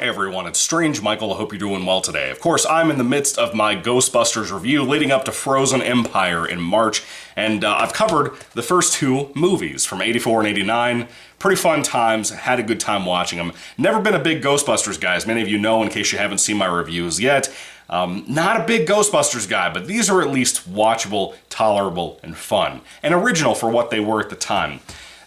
Hey everyone, it's Strange Michael. I hope you're doing well today. Of course, I'm in the midst of my Ghostbusters review leading up to Frozen Empire in March, and I've covered the first two movies from 84 and 89. Pretty fun times, had a good time watching them. Never been a big Ghostbusters guy, as many of you know in case you haven't seen my reviews yet. Not a big Ghostbusters guy, but these are at least watchable, tolerable, and fun, and original for what they were at the time.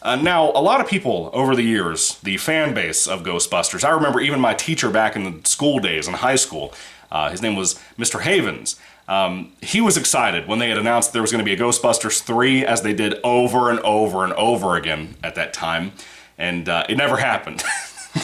Now, a lot of people over the years, the fan base of Ghostbusters, I remember even my teacher back in the school days in high school, his name was Mr. Havens. He was excited when they had announced there was going to be a Ghostbusters 3, as they did over and over and over again at that time, and it never happened.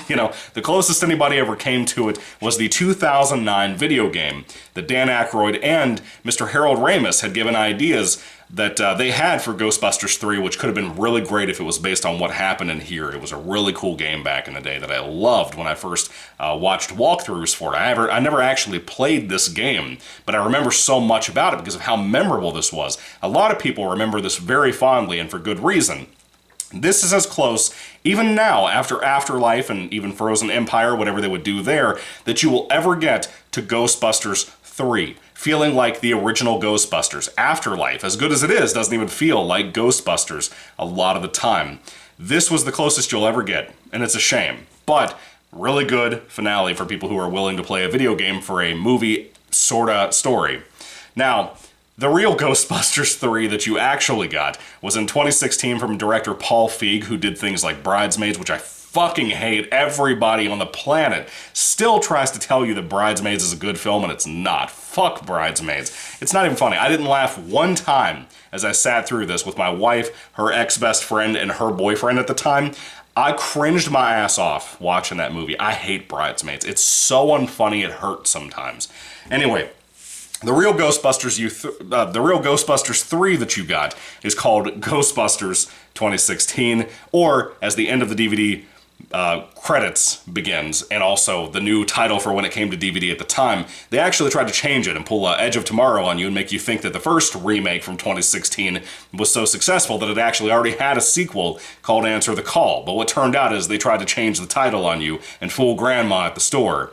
You know, the closest anybody ever came to it was the 2009 video game that Dan Aykroyd and Mr. Harold Ramis had given ideas that they had for Ghostbusters 3, which could have been really great if it was based on what happened in here. It was a really cool game back in the day that I loved when I first watched walkthroughs for it. I never actually played this game, but I remember so much about it because of how memorable this was. A lot of people remember this very fondly, and for good reason. This is as close, even now, after Afterlife and even Frozen Empire, whatever they would do there, that you will ever get to Ghostbusters 3. Feeling like the original Ghostbusters. Afterlife, as good as it is, doesn't even feel like Ghostbusters a lot of the time. This was the closest you'll ever get, and it's a shame. But, really good finale for people who are willing to play a video game for a movie sorta story. Now, the real Ghostbusters 3 that you actually got was in 2016 from director Paul Feig, who did things like Bridesmaids, which I fucking hate. Everybody on the planet still tries to tell you that Bridesmaids is a good film, and it's not. Fuck Bridesmaids. It's not even funny. I didn't laugh one time as I sat through this with my wife, her ex-best friend, and her boyfriend at the time. I cringed my ass off watching that movie. I hate Bridesmaids. It's so unfunny it hurts sometimes. Anyway, the real Ghostbusters 3 that you got is called Ghostbusters 2016, or as the end of the DVD credits begins, and also the new title for when it came to DVD at the time, they actually tried to change it and pull Edge of Tomorrow on you and make you think that the first remake from 2016 was so successful that it actually already had a sequel called Answer the Call. But what turned out is they tried to change the title on you and fool grandma at the store.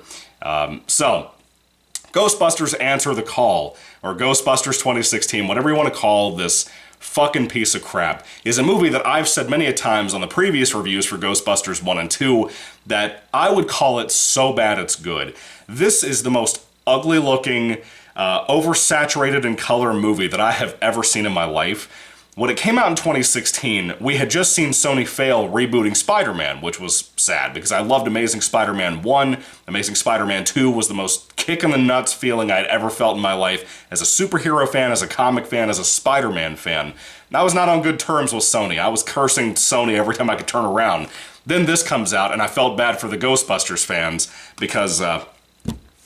Ghostbusters Answer the Call, or Ghostbusters 2016, whatever you want to call this fucking piece of crap, is a movie that I've said many a times on the previous reviews for Ghostbusters 1 and 2 that I would call it so bad it's good. This is the most ugly looking, oversaturated in color movie that I have ever seen in my life. When it came out in 2016, we had just seen Sony fail rebooting Spider-Man, which was sad because I loved Amazing Spider-Man 1. Amazing Spider-Man 2 was the most kick-in-the-nuts feeling I'd ever felt in my life as a superhero fan, as a comic fan, as a Spider-Man fan. And I was not on good terms with Sony. I was cursing Sony every time I could turn around. Then this comes out, and I felt bad for the Ghostbusters fans because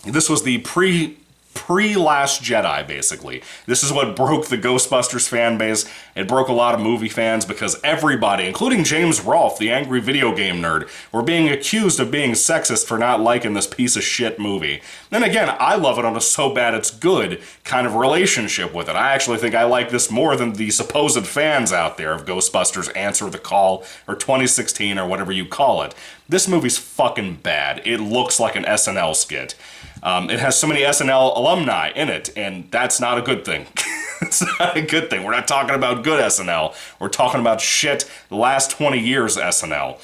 this was the pre-Last Jedi, basically. This is what broke the Ghostbusters fan base. It broke a lot of movie fans because everybody, including James Rolfe, the angry video game nerd, were being accused of being sexist for not liking this piece of shit movie. Then again, I love it on a so bad it's good kind of relationship with it. I actually think I like this more than the supposed fans out there of Ghostbusters Answer the Call, or 2016, or whatever you call it. This movie's fucking bad. It looks like an SNL skit. It has so many SNL alumni in it, and that's not a good thing. It's not a good thing. We're not talking about good SNL. We're talking about shit the last 20 years SNL.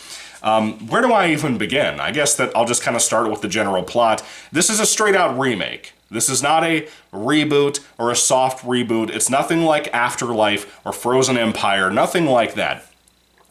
Where do I even begin? I guess that I'll just kind of start with the general plot. This is a straight-out remake. This is not a reboot or a soft reboot. It's nothing like Afterlife or Frozen Empire, nothing like that.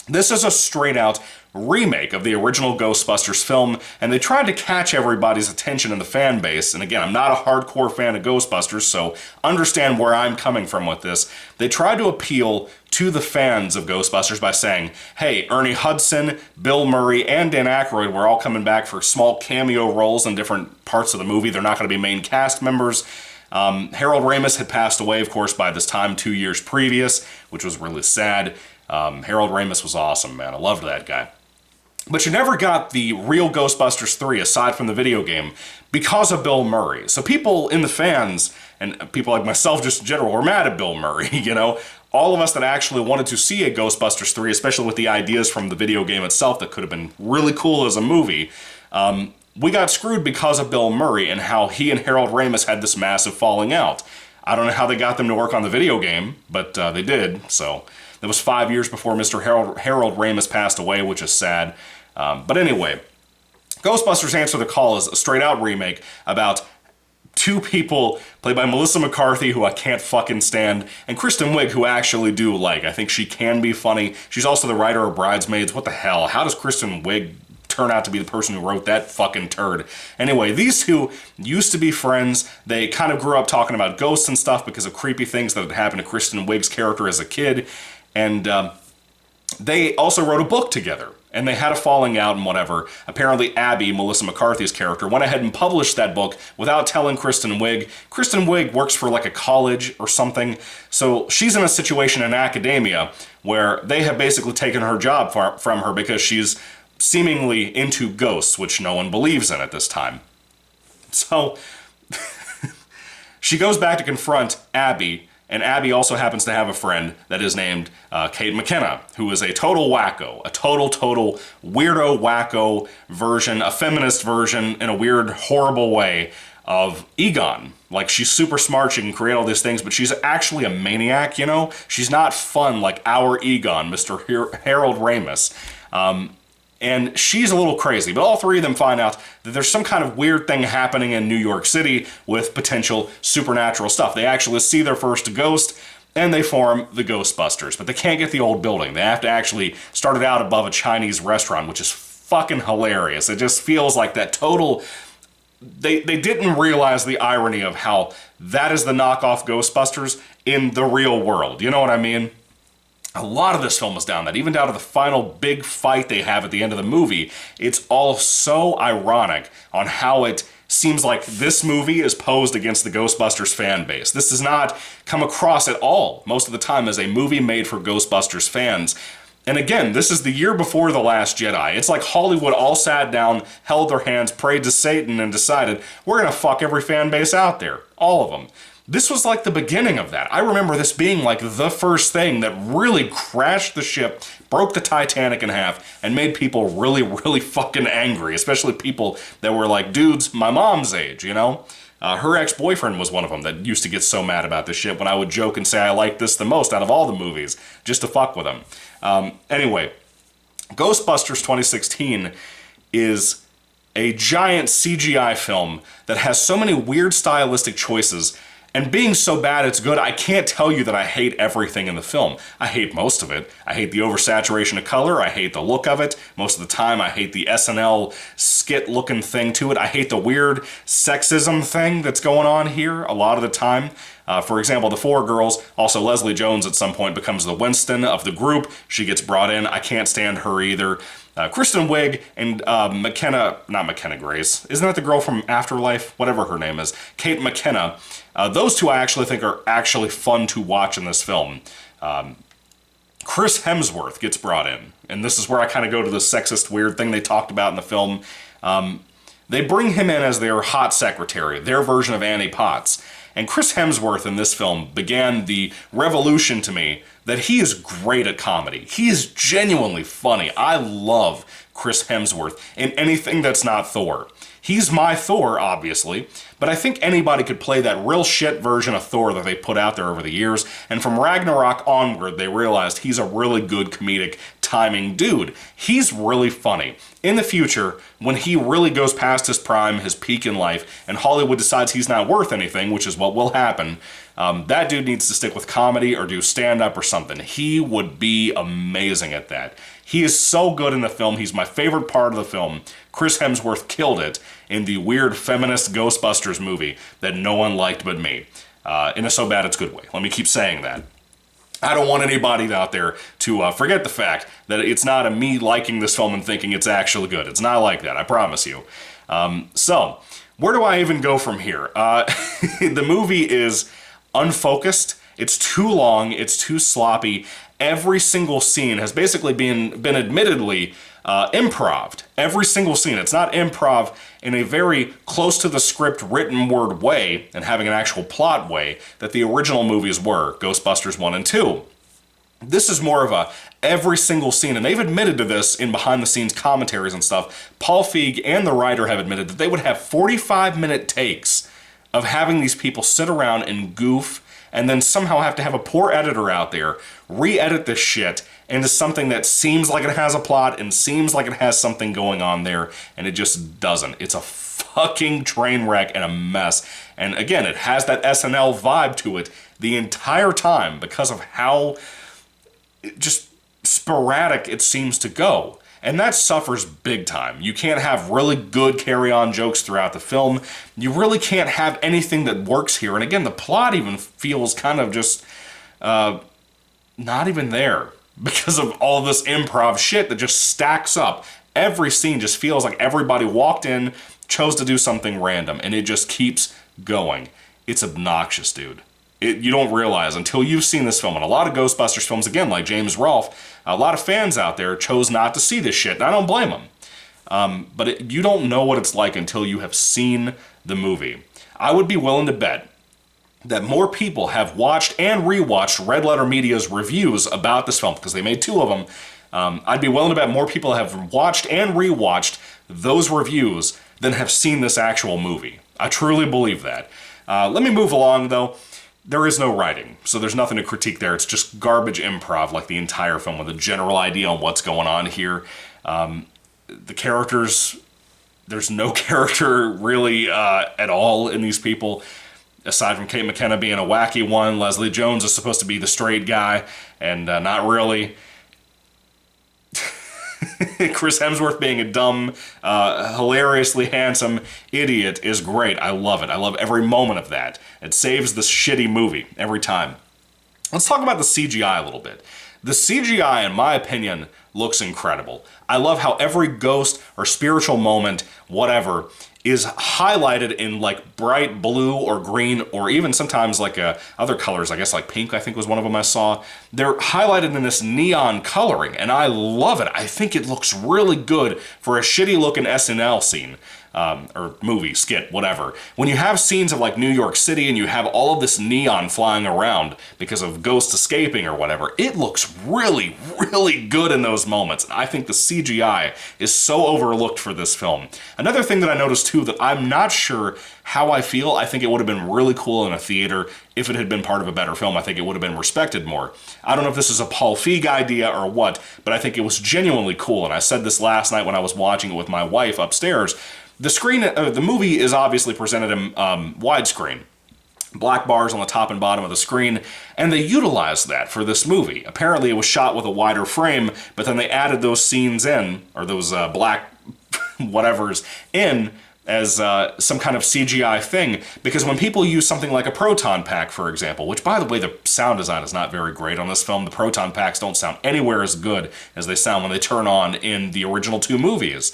This is a straight-out remake of the original Ghostbusters film, and they tried to catch everybody's attention in the fan base. And again, I'm not a hardcore fan of Ghostbusters, so understand where I'm coming from with this. They tried to appeal to the fans of Ghostbusters by saying, hey, Ernie Hudson, Bill Murray, and Dan Aykroyd were all coming back for small cameo roles in different parts of the movie. They're not going to be main cast members. Harold Ramis had passed away, of course, by this time 2 years previous, which was really sad. Harold Ramis was awesome, man. I loved that guy. But you never got the real Ghostbusters 3, aside from the video game, because of Bill Murray. So people in the fans, and people like myself just in general, were mad at Bill Murray, you know? All of us that actually wanted to see a Ghostbusters 3, especially with the ideas from the video game itself that could have been really cool as a movie, we got screwed because of Bill Murray and how he and Harold Ramis had this massive falling out. I don't know how they got them to work on the video game, but they did. So that was 5 years before Mr. Harold Ramis passed away, which is sad. But anyway, Ghostbusters Answer the Call is a straight-out remake about two people played by Melissa McCarthy, who I can't fucking stand, and Kristen Wiig, who I actually do like. I think she can be funny. She's also the writer of Bridesmaids. What the hell? How does Kristen Wiig turn out to be the person who wrote that fucking turd? Anyway, these two used to be friends. They kind of grew up talking about ghosts and stuff because of creepy things that had happened to Kristen Wiig's character as a kid. And they also wrote a book together. And they had a falling out and whatever. Apparently Abby, Melissa McCarthy's character, went ahead and published that book without telling Kristen Wiig. Kristen Wiig works for like a college or something, so she's in a situation in academia where they have basically taken her job from her because she's seemingly into ghosts, which no one believes in at this time. So she goes back to confront Abby, and Abby also happens to have a friend that is named Kate McKenna, who is a total wacko, a total weirdo wacko version, a feminist version in a weird, horrible way of Egon. Like, she's super smart, she can create all these things, but she's actually a maniac, you know? She's not fun like our Egon, Mr. Harold Ramis. And she's a little crazy, but all three of them find out that there's some kind of weird thing happening in New York City with potential supernatural stuff. They actually see their first ghost, and they form the Ghostbusters. But they can't get the old building. They have to actually start it out above a Chinese restaurant, which is fucking hilarious. It just feels like that total... They didn't realize the irony of how that is the knockoff Ghostbusters in the real world. You know what I mean? A lot of this film is down that, even down to the final big fight they have at the end of the movie. It's all so ironic on how it seems like this movie is posed against the Ghostbusters fan base. This does not come across at all, most of the time, as a movie made for Ghostbusters fans. And again, this is the year before The Last Jedi. It's like Hollywood all sat down, held their hands, prayed to Satan, and decided, we're gonna fuck every fan base out there. All of them. This was like the beginning of that. I remember this being like the first thing that really crashed the ship, broke the Titanic in half, and made people really fucking angry, especially people that were like dudes my mom's age, you know? Her ex-boyfriend was one of them that used to get so mad about this shit when I would joke and say I like this the most out of all the movies, just to fuck with him. Anyway, Ghostbusters 2016 is a giant CGI film that has so many weird stylistic choices. And being so bad it's good, I can't tell you that I hate everything in the film. I hate most of it. I hate the oversaturation of color. I hate the look of it. Most of the time, I hate the SNL skit-looking thing to it. I hate the weird sexism thing that's going on here a lot of the time. For example, the four girls, also Leslie Jones at some point becomes the Winston of the group. She gets brought in. I can't stand her either. Kristen Wiig and not McKenna Grace. Isn't that the girl from Afterlife? Whatever her name is. Kate McKenna. Those two I actually think are actually fun to watch in this film. Chris Hemsworth gets brought in. And this is where I kind of go to the sexist weird thing they talked about in the film. They bring him in as their hot secretary, their version of Annie Potts. And Chris Hemsworth in this film began the revolution to me that he is great at comedy. He is genuinely funny. I love Chris Hemsworth in anything that's not Thor. He's my Thor, obviously, but I think anybody could play that real shit version of Thor that they put out there over the years, and from Ragnarok onward, they realized he's a really good comedic timing dude. He's really funny. In the future, when he really goes past his prime, his peak in life, and Hollywood decides he's not worth anything, which is what will happen, that dude needs to stick with comedy or do stand-up or something. He would be amazing at that. He is so good in the film. He's my favorite part of the film. Chris Hemsworth killed it in the weird feminist Ghostbusters movie that no one liked but me. In a so bad it's good way. Let me keep saying that. I don't want anybody out there to forget the fact that it's not a me liking this film and thinking it's actually good. It's not like that, I promise you. So, where do I even go from here? The movie is unfocused. It's too long. It's too sloppy. Every single scene has basically been admittedly improv'd. Every single scene. It's not improv in a very close to the script written word way and having an actual plot way that the original movies were, Ghostbusters 1 and 2. This is more of a every single scene, and they've admitted to this in behind-the-scenes commentaries and stuff. Paul Feig and the writer have admitted that they would have 45-minute takes of having these people sit around and goof, and then somehow have to have a poor editor out there re-edit this shit into something that seems like it has a plot and seems like it has something going on there, and it just doesn't. It's a fucking train wreck and a mess. And again, it has that SNL vibe to it the entire time because of how just sporadic it seems to go. And that suffers big time. You can't have really good carry-on jokes throughout the film. You really can't have anything that works here. And again, the plot even feels kind of just not even there because of all this improv shit that just stacks up. Every scene just feels like everybody walked in, chose to do something random, and it just keeps going. It's obnoxious, dude. You don't realize until you've seen this film, and a lot of Ghostbusters films, again, like James Rolfe, a lot of fans out there chose not to see this shit, and I don't blame them. But you don't know what it's like until you have seen the movie. I would be willing to bet that more people have watched and rewatched Red Letter Media's reviews about this film, because they made 2 of them. I'd be willing to bet more people have watched and rewatched those reviews than have seen this actual movie. I truly believe that. Let me move along, though. There is no writing, so there's nothing to critique there. It's just garbage improv, like the entire film, with a general idea on what's going on here. The characters, there's no character really at all in these people, aside from Kate McKinnon being a wacky one. Leslie Jones is supposed to be the straight guy, and not really. Chris Hemsworth being a dumb, hilariously handsome idiot is great. I love it. I love every moment of that. It saves this shitty movie every time. Let's talk about the CGI a little bit. The CGI, in my opinion, looks incredible. I love how every ghost or spiritual moment, whatever, is highlighted in like bright blue or green, or even sometimes like other colors, I guess like pink, I think was one of them I saw. They're highlighted in this neon coloring, and I love it. I think it looks really good for a shitty looking SNL scene. Or movie, skit, whatever. When you have scenes of like New York City and you have all of this neon flying around because of ghosts escaping or whatever, it looks really, really good in those moments. I think the CGI is so overlooked for this film. Another thing that I noticed too that I'm not sure how I feel, I think it would have been really cool in a theater if it had been part of a better film. I think it would have been respected more. I don't know if this is a Paul Feig idea or what, but I think it was genuinely cool. And I said this last night when I was watching it with my wife upstairs. The movie is obviously presented in widescreen. Black bars on the top and bottom of the screen, and they utilized that for this movie. Apparently it was shot with a wider frame, but then they added those scenes in, or those black whatevers in, as some kind of CGI thing, because when people use something like a proton pack, for example, which, by the way, the sound design is not very great on this film. The proton packs don't sound anywhere as good as they sound when they turn on in the original 2 movies.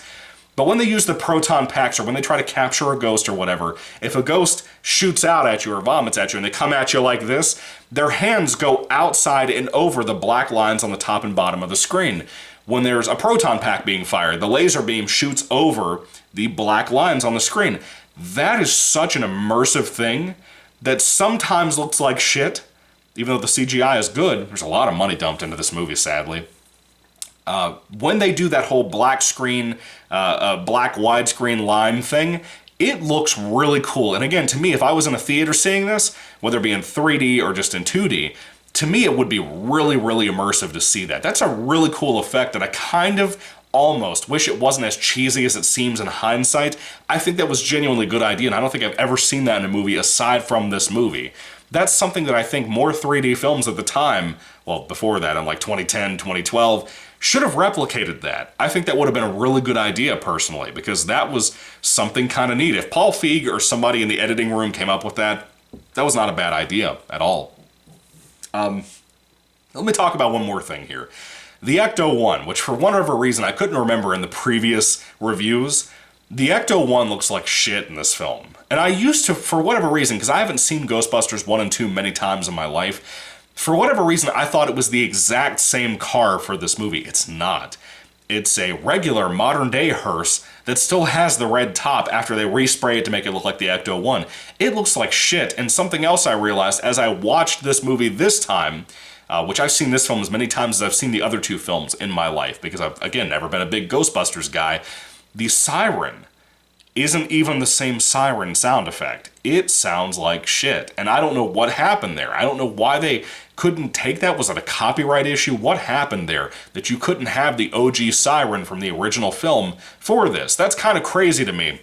But when they use the proton packs, or when they try to capture a ghost or whatever, if a ghost shoots out at you or vomits at you and they come at you like this, their hands go outside and over the black lines on the top and bottom of the screen. When there's a proton pack being fired, the laser beam shoots over the black lines on the screen. That is such an immersive thing that sometimes looks like shit, even though the CGI is good. There's a lot of money dumped into this movie, sadly. When they do that whole black screen, black widescreen line thing, it looks really cool. And again, to me, if I was in a theater seeing this, whether it be in 3D or just in 2D, to me it would be really, really immersive to see that. That's a really cool effect that I kind of almost wish it wasn't as cheesy as it seems in hindsight. I think that was genuinely a good idea, and I don't think I've ever seen that in a movie aside from this movie. That's something that I think more 3D films at the time, well, before that, in like 2010, 2012, should have replicated that. I think that would have been a really good idea, personally, because that was something kind of neat. If Paul Feig or somebody in the editing room came up with that, that was not a bad idea at all. Let me talk about one more thing here. The Ecto-1, which for whatever reason I couldn't remember in the previous reviews, the Ecto-1 looks like shit in this film. And I used to, for whatever reason, because I haven't seen Ghostbusters 1 and 2 many times in my life, for whatever reason, I thought it was the exact same car for this movie. It's not. It's a regular modern-day hearse that still has the red top after they respray it to make it look like the Ecto-1. It looks like shit, and something else I realized as I watched this movie this time, which I've seen this film as many times as I've seen the other two films in my life, because I've, again, never been a big Ghostbusters guy. The siren isn't even the same siren sound effect. It sounds like shit. And I don't know what happened there. I don't know why they couldn't take that. Was it a copyright issue? What happened there that you couldn't have the OG siren from the original film for this? That's kind of crazy to me.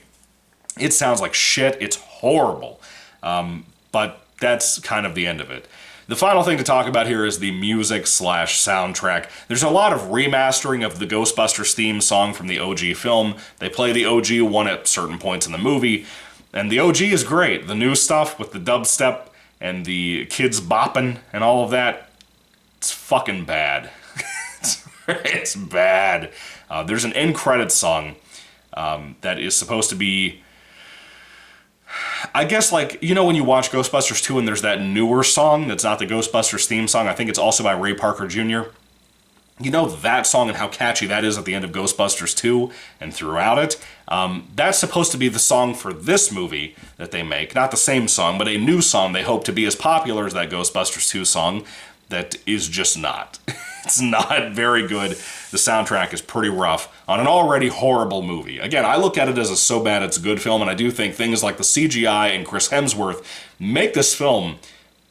It sounds like shit. It's horrible. But that's kind of the end of it. The final thing to talk about here is the music/soundtrack. There's a lot of remastering of the Ghostbusters theme song from the OG film. They play the OG one at certain points in the movie, and the OG is great. The new stuff with the dubstep and the kids bopping and all of that, it's fucking bad. It's bad. There's an end credits song that is supposed to be, I guess, like, you know when you watch Ghostbusters 2 and there's that newer song that's not the Ghostbusters theme song? I think it's also by Ray Parker Jr. You know that song and how catchy that is at the end of Ghostbusters 2 and throughout it? That's supposed to be the song for this movie that they make. Not the same song, but a new song they hope to be as popular as that Ghostbusters 2 song that is just not. It's not very good. The soundtrack is pretty rough on an already horrible movie. Again, I look at it as a so bad it's a good film, and I do think things like the CGI and Chris Hemsworth make this film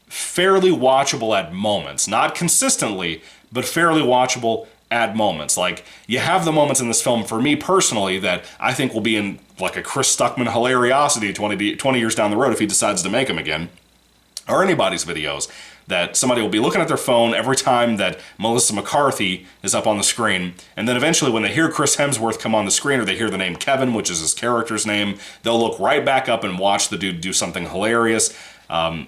fairly watchable at moments. Not consistently, but fairly watchable at moments. Like, you have the moments in this film, for me personally, that I think will be in like a Chris Stuckman hilariosity 20 years down the road if he decides to make them again. Or anybody's videos, that somebody will be looking at their phone every time that Melissa McCarthy is up on the screen, and then eventually when they hear Chris Hemsworth come on the screen, or they hear the name Kevin, which is his character's name, they'll look right back up and watch the dude do something hilarious,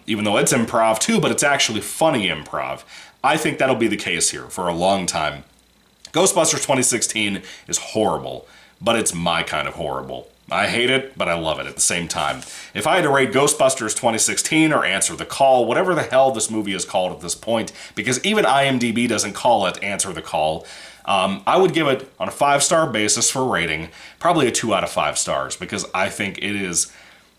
even though it's improv too, but it's actually funny improv. I think that'll be the case here for a long time. Ghostbusters 2016 is horrible, but it's my kind of horrible. I hate it, but I love it at the same time. If I had to rate Ghostbusters 2016 or Answer the Call, whatever the hell this movie is called at this point, because even IMDb doesn't call it Answer the Call, I would give it, on a 5-star basis for rating, probably a 2 out of 5 stars, because I think it is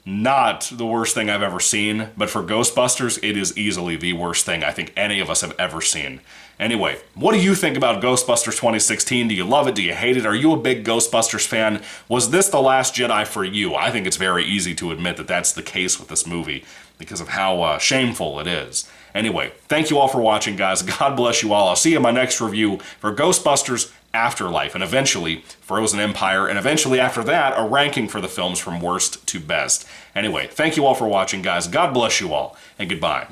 not the worst thing I've ever seen, but for Ghostbusters, it is easily the worst thing I think any of us have ever seen. Anyway, what do you think about Ghostbusters 2016? Do you love it? Do you hate it? Are you a big Ghostbusters fan? Was this The Last Jedi for you? I think it's very easy to admit that that's the case with this movie because of how shameful it is. Anyway, thank you all for watching, guys. God bless you all. I'll see you in my next review for Ghostbusters Afterlife, and eventually Frozen Empire, and eventually after that, a ranking for the films from worst to best. Anyway, thank you all for watching, guys. God bless you all, and goodbye.